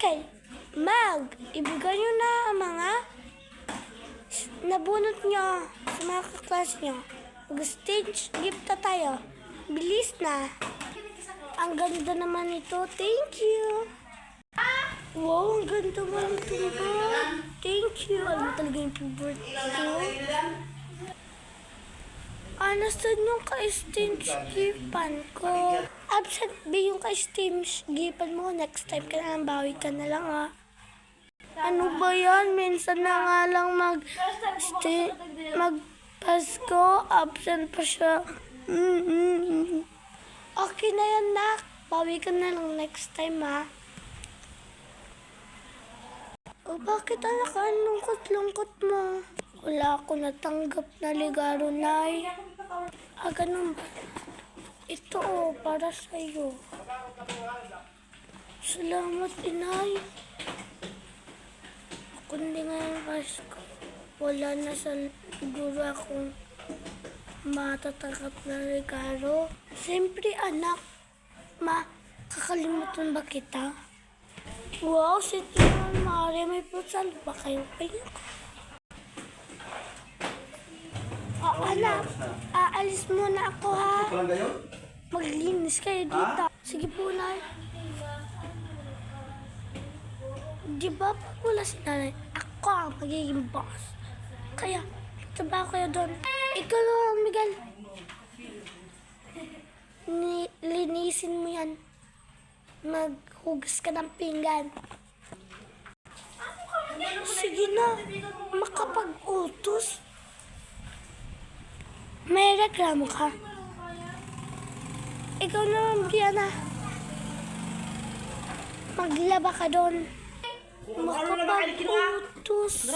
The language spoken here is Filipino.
Okay, ibigay nyo na ang mga nabunot nyo sa mga kaklase nyo. Mag-stage gift na tayo. Bilis na. Ang ganda naman ito. Thank you. Wow, ang ganda naman ito. Thank you. Alam mo talaga yung favorite ko. Nasaan yung ka-stage giftan ko? Absent ba yung ka-stage giftan mo? Next time ka na lang, bawi ka na lang ha. Ano ba yan? Minsan na nga lang mag-Pasko, absent pa siya. Okay na yan, nak. Bawi ka na lang next time, ha? O, bakit anak? Ang lungkot-lungkot mo? Wala ako natanggap na ligaro, Nay. Ganun ba? Ito, para sa'yo. Salamat, Inay. Kundi ngayong Pasko, wala na siguro akong matatanggap na regalo. Siyempre anak, kakalimutan ba kita? Wow, si Tia Mari, may pusan ba kayo? Anak, aalis muna ako ha. Maglinis kayo dito. Sige po, Nay. Di ba wala si nanay? Ako ang magiging boss. Kaya, trabaho kayo doon. Ikaw lang, Miguel. Linisin mo yan. Maghugas ka ng pinggan. Sige na, makapag-utos. May reklamo ka. Ikaw naman, Brianna. Maglaba ka doon. Makapag-utos.